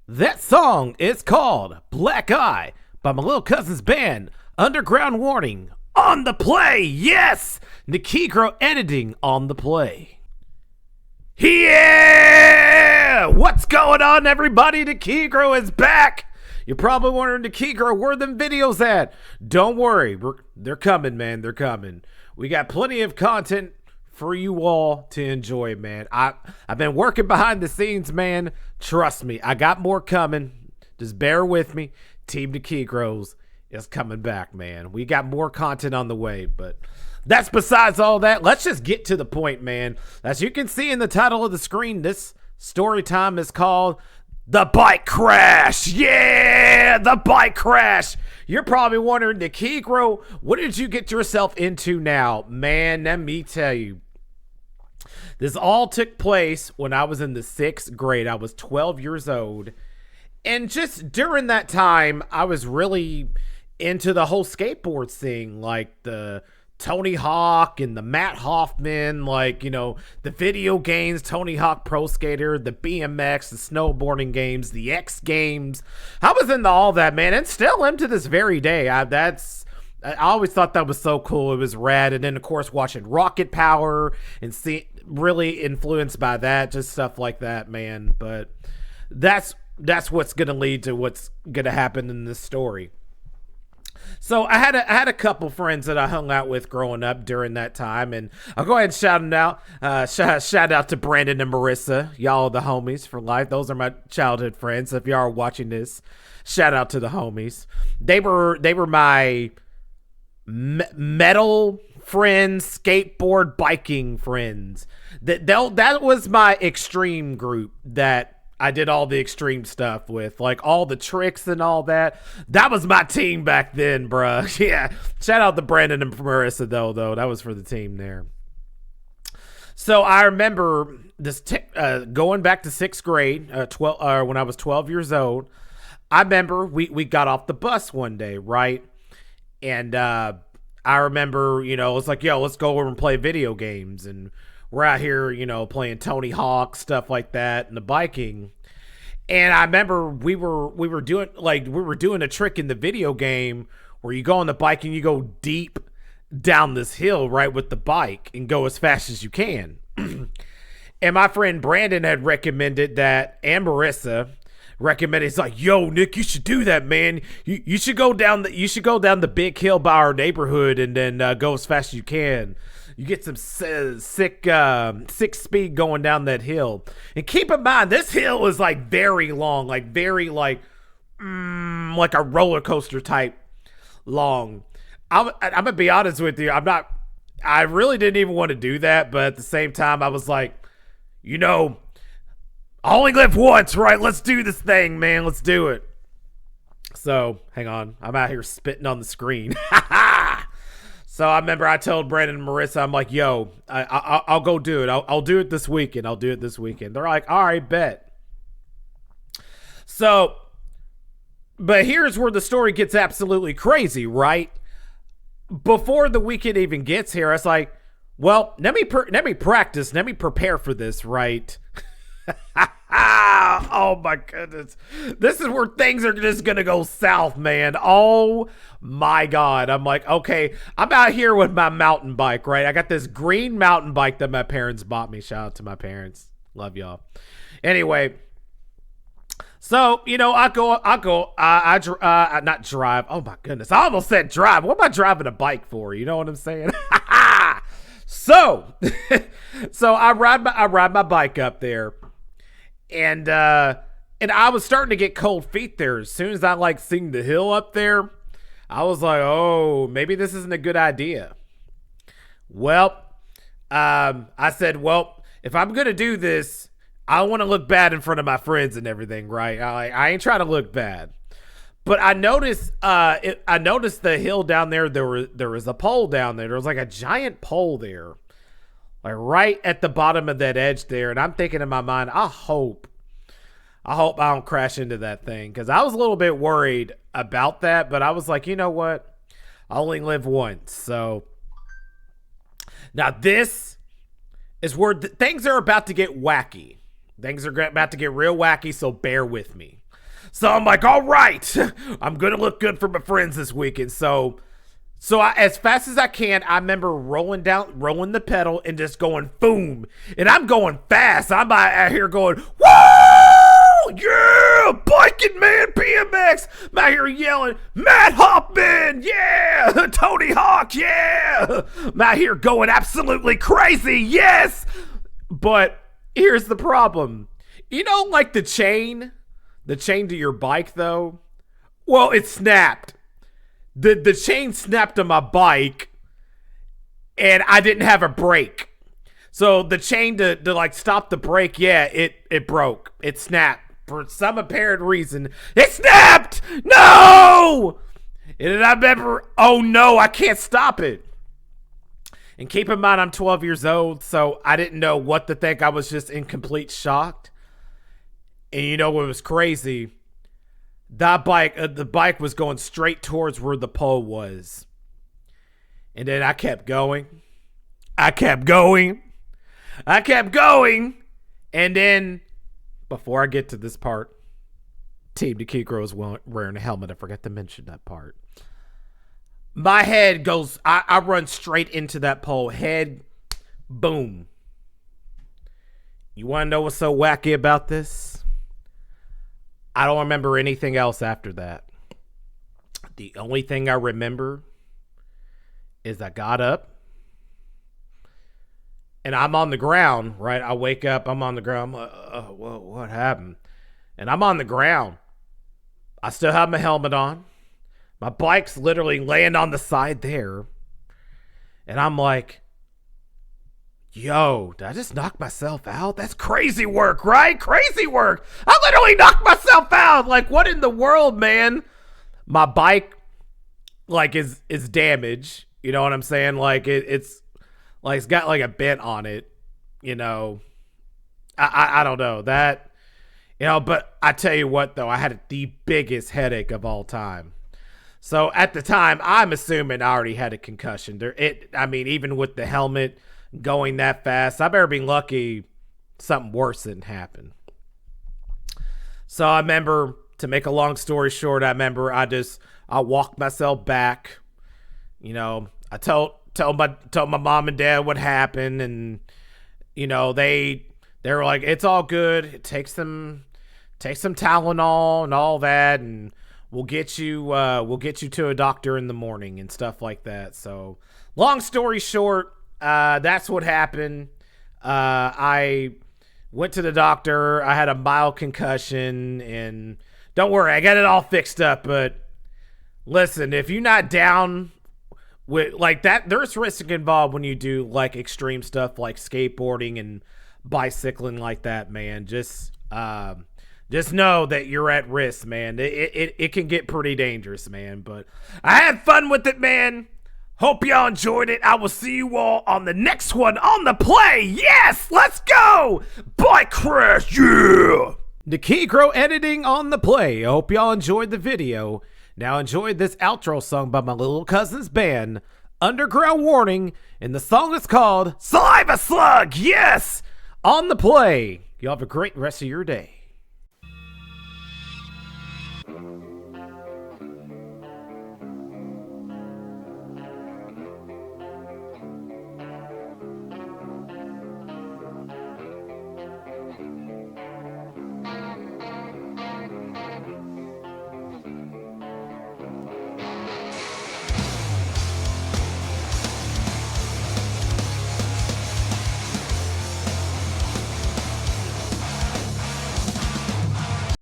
That song is called Blackeye by my little cousin's band, Underground Warning. On the play, yes! Nikigro editing on the play. Yeah! What's going on, everybody? Nikigro is back! You're probably wondering, Nikigro, where them videos at? Don't worry, they're coming, man. They're coming. We got plenty of content for you all to enjoy, man. I've been working behind the scenes, man. Trust me, I got more coming. Just bear with me. Team Nikigros is coming back, man. We got more content on the way, but that's besides all that. Let's just get to the point, man. As you can see in the title of the screen, this story time is called The Bike Crash. Yeah, the bike crash. You're probably wondering, Nikigro, what did you get yourself into now? Man, let me tell you. This all took place when I was in the 6th grade. I was 12 years old. And just during that time, I was really into the whole skateboard thing, like the Tony Hawk and the Matt Hoffman, like, you know, the video games, Tony Hawk Pro Skater, the BMX, the snowboarding games, the X Games. I was into all that, man, and still am to this very day. I always thought that was so cool. It was rad. And then, of course, watching Rocket Power and really influenced by that, just stuff like that, man. But that's what's going to lead to what's going to happen in this story. So I had a couple friends that I hung out with growing up during that time, and I'll go ahead and shout them out. Shout out to Brandon and Marissa, y'all are the homies for life. Those are my childhood friends. If y'all are watching this, shout out to the homies. They were my metal friends, skateboard biking friends. That was my extreme group that I did all the extreme stuff with, like all the tricks and all that. That was my team back then, bruh. Yeah. Shout out to Brandon and Marissa, though. That was for the team there. So I remember this going back to 6th grade, when I was 12 years old. I remember we got off the bus one day, right? And I remember, you know, it's like, yo, let's go over and play video games. And we're out here, you know, playing Tony Hawk, stuff like that, and the biking. And I remember we were doing a trick in the video game where you go on the bike and you go deep down this hill, right, with the bike and go as fast as you can. And my friend Brandon had recommended that, and Marissa recommended, it's like, yo, Nick, you should do that, man. You should go down the big hill by our neighborhood and then go as fast as you can. You get some sick speed going down that hill. And keep in mind, this hill is like very long, like very like a roller coaster type long. I'm gonna be honest with you. I really didn't even want to do that, but at the same time, I was like, you know, I only live once, right? Let's do this thing, man. Let's do it. So, hang on. I'm out here spitting on the screen. So I remember I told Brandon and Marissa, I'm like, yo, I'll go do it. I'll do it this weekend. I'll do it this weekend. They're like, all right, bet. So, but here's where the story gets absolutely crazy, right? Before the weekend even gets here, I was like, well, let me practice. Let me prepare for this, right? Oh my goodness. This is where things are just gonna go south, man. Oh my God. I'm like, okay, I'm out here with my mountain bike, right? I got this green mountain bike that my parents bought me. Shout out to my parents. Love y'all. Anyway, so, you know, I not drive. Oh my goodness. I almost said drive. What am I driving a bike for? You know what I'm saying? So I ride my bike up there. And I was starting to get cold feet there. As soon as I like seen the hill up there, I was like, oh, maybe this isn't a good idea. Well, I said, well, if I'm going to do this, I want to look bad in front of my friends and everything, right? I ain't trying to look bad. But I noticed the hill down there. There was a pole down there. There was like a giant pole there, like right at the bottom of that edge there. And I'm thinking in my mind, I hope I don't crash into that thing, because I was a little bit worried about that. But I was like, you know what? I only live once. So now this is where things are about to get wacky. Things are about to get real wacky, so bear with me. So I'm like, all right, I'm going to look good for my friends this weekend. So as fast as I can, I remember rolling the pedal and just going boom. And I'm going fast. I'm out here going, woo! Yeah! Biking, man, BMX. I'm out here yelling, Matt Hoffman, yeah! Tony Hawk, yeah! I'm out here going absolutely crazy, yes! But here's the problem. You know, like the chain to your bike, though? Well, it snapped. The chain snapped on my bike, and I didn't have a brake. So the chain to like stop the brake, yeah, it broke. It snapped. For some apparent reason, it snapped! No! And I remember, oh no, I can't stop it. And keep in mind, I'm 12 years old, so I didn't know what to think. I was just in complete shock. And you know what was crazy? The bike was going straight towards where the pole was. And then I kept going. And then, before I get to this part, Team Nikigro is wearing a helmet. I forgot to mention that part. My head goes, I run straight into that pole. Head, boom. You want to know what's so wacky about this? I don't remember anything else after that. The only thing I remember is I got up and I'm on the ground, right? I wake up, I'm on the ground. I'm like, whoa, what happened? And I'm on the ground. I still have my helmet on. My bike's literally laying on the side there. And I'm like, yo, did I just knock myself out? That's crazy work, right? Crazy work. I literally knocked myself out. Like, what in the world, man? My bike, like, is damaged. You know what I'm saying? Like, it's like, it's got like a bent on it. You know, I don't know that. You know, but I tell you what, though, I had the biggest headache of all time. So at the time, I'm assuming I already had a concussion. Even with the helmet going that fast, I better be lucky something worse didn't happen. So I remember, to make a long story short, I walked myself back. You know, I told my mom and dad what happened, and you know, they were like, it's all good. Take some Tylenol and all that, and we'll get you to a doctor in the morning and stuff like that. So long story short, that's what happened. I went to the doctor. I had a mild concussion, and don't worry, I got it all fixed up. But listen, if you're not down with like that, there's risk involved when you do like extreme stuff like skateboarding and bicycling like that, man. Just know that you're at risk, man. It can get pretty dangerous, man. But I had fun with it, man. Hope y'all enjoyed it. I will see you all on the next one on the play. Yes, let's go. Bike crash, yeah. Nikigro editing on the play. I hope y'all enjoyed the video. Now enjoy this outro song by my little cousin's band, Underground Warning, and the song is called Saliva, Slug. Yes, on the play. Y'all have a great rest of your day.